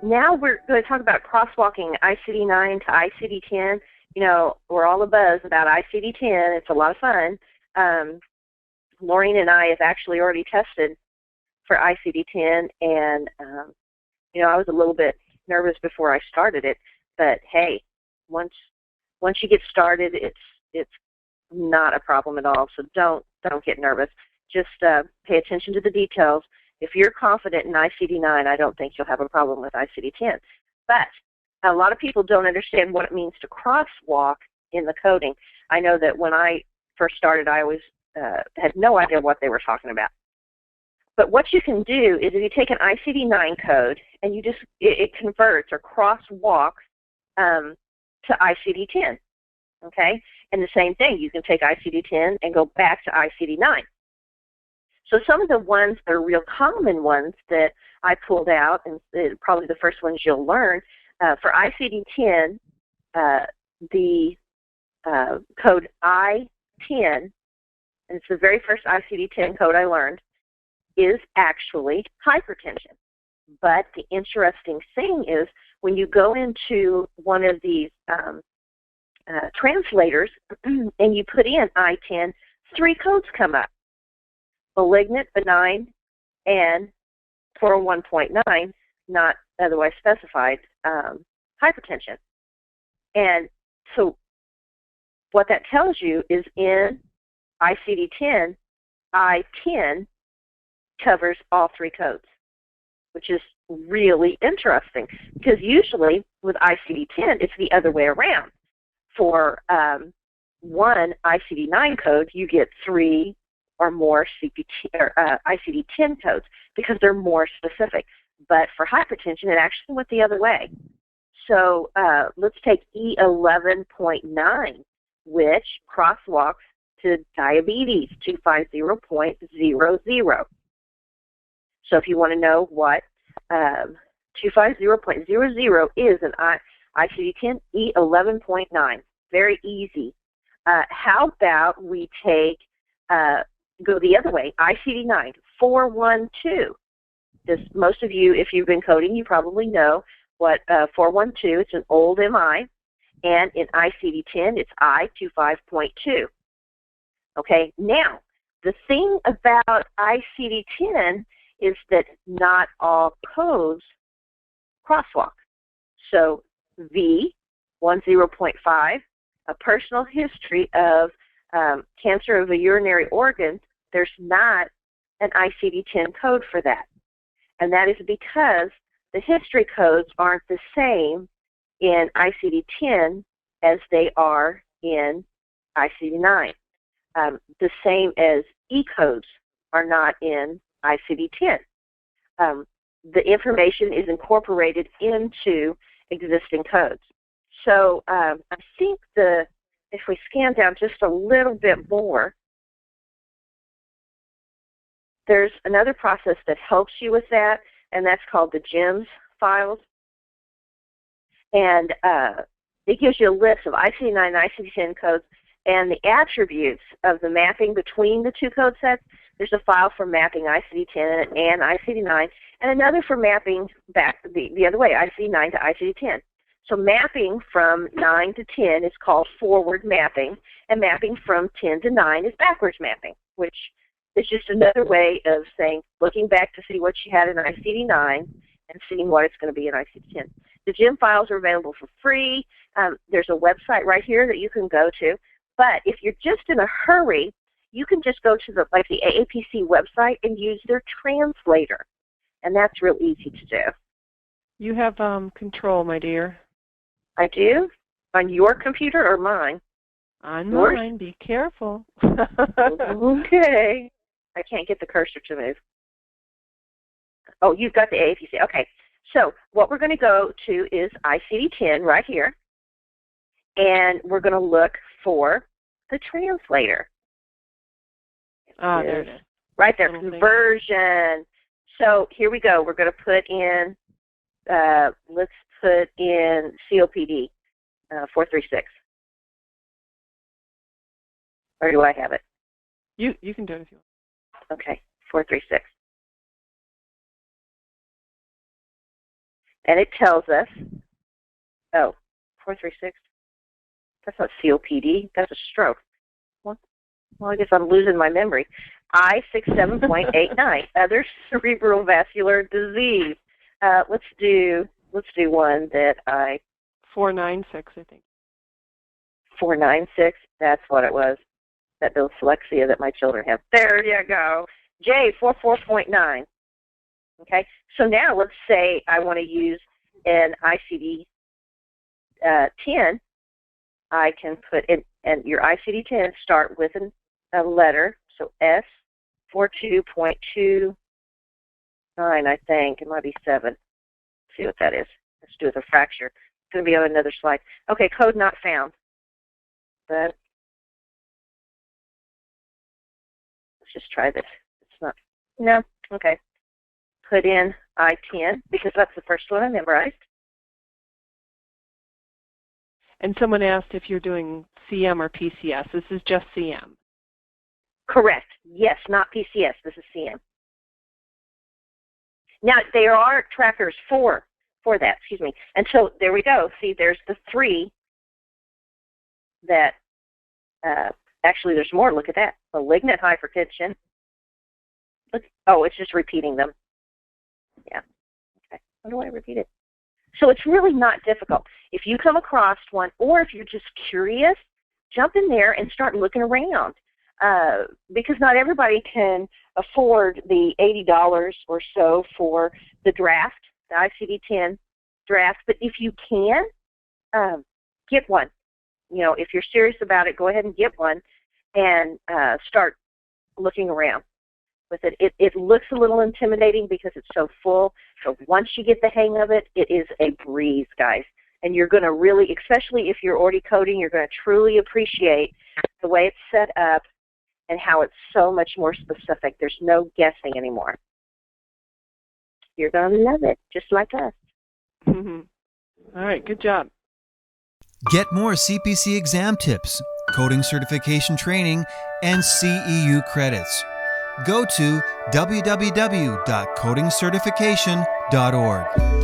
now we're going to talk about crosswalking ICD-9 to ICD-10. You know, we're all abuzz about ICD-10. It's a lot of fun. Laureen and I have actually already tested for ICD-10, and, you know, I was a little bit nervous before I started it, but hey, once you get started, it's not a problem at all, so don't get nervous. Just pay attention to the details. If you're confident in ICD-9, I don't think you'll have a problem with ICD-10. But a lot of people don't understand what it means to crosswalk in the coding. I know that when I first started, I always had no idea what they were talking about. But what you can do is if you take an ICD-9 code and you just, it converts or crosswalks to ICD-10, okay? And the same thing, you can take ICD-10 and go back to ICD-9. So some of the ones that are real common ones that I pulled out, and probably the first ones you'll learn, for ICD-10, the code I10, and it's the very first ICD-10 code I learned, is actually hypertension. But the interesting thing is when you go into one of these translators and you put in I10, 3 codes come up: malignant, benign, and 401.9, not otherwise specified, hypertension. And so what that tells you is in ICD-10, I10 covers all 3 codes, which is really interesting because usually with ICD-10, it's the other way around. For one ICD-9 code, you get 3 or more ICD-10 codes because they're more specific. But for hypertension, it actually went the other way. So let's take E11.9, which crosswalks to diabetes 250.00. So if you want to know what 250.00 is in ICD-10, E11.9. Very easy. How about we take, go the other way, ICD-9, 412. Most of you, if you've been coding, you probably know what 412, it's an old MI, and in ICD-10, it's I25.2. Okay, now, the thing about ICD-10 is that not all codes crosswalk. So V10.5, a personal history of cancer of a urinary organ, there's not an ICD-10 code for that. And that is because the history codes aren't the same in ICD-10 as they are in ICD-9. The same as E-codes are not in ICD-10. The information is incorporated into existing codes. So I think if we scan down just a little bit more, there's another process that helps you with that, and that's called the GEMS files. And it gives you a list of ICD-9 and ICD-10 codes and the attributes of the mapping between the 2 code sets. There's a file for mapping ICD-10 and ICD-9, and another for mapping back the other way, ICD-9 to ICD-10. So mapping from 9 to 10 is called forward mapping, and mapping from 10 to 9 is backwards mapping, which is just another way of saying, looking back to see what you had in ICD-9 and seeing what it's going to be in ICD-10. The GEM files are available for free. There's a website right here that you can go to. But if you're just in a hurry, you can just go to the AAPC website and use their translator. And that's real easy to do. You have control, my dear. I do? On your computer or mine? On mine. Be careful. Okay. I can't get the cursor to move. Oh, you've got the AAPC. Okay. So what we're going to go to is ICD-10 right here. And we're going to look for the translator. There it is. Right there, conversion. So here we go. We're going to put in, let's put in COPD 436. Or do I have it? You can do it if you want. Okay, 436. And it tells us, 436, that's not COPD, that's a stroke. Well, I guess I'm losing my memory. I67.89, other cerebral vascular disease. Let's do one that 496, I think. 496, that's what it was. That dyslexia that my children have. There you go. J44.9. Okay, so now let's say I want to use an ICD-10. I can put in, and your ICD-10 start with a letter, so S42.29, I think. It might be 7. Let's see what that is. Let's do it with a fracture. It's going to be on another slide. Okay, code not found. But let's just try this. It's not, no, okay. Put in I10, because that's the first one I memorized. And someone asked if you're doing CM or PCS. This is just CM. Correct. Yes, not PCS. This is CM. Now, there are trackers for that, excuse me. And so there we go. See, there's the 3 that, actually there's more. Look at that. Malignant hypertension. Look, it's just repeating them. Yeah. Okay. Why do I repeat it? So it's really not difficult. If you come across one, or if you're just curious, jump in there and start looking around. Because not everybody can afford the $80 or so for the draft, the ICD-10 draft. But if you can, get one. You know, if you're serious about it, go ahead and get one and start looking around with it. It looks a little intimidating because it's so full. So once you get the hang of it, it is a breeze, guys. And you're going to really, especially if you're already coding, you're going to truly appreciate the way it's set up and how it's so much more specific. There's no guessing anymore. You're going to love it, just like us. Mm-hmm. All right, good job. Get more CPC exam tips, coding certification training, and CEU credits. Go to www.codingcertification.org.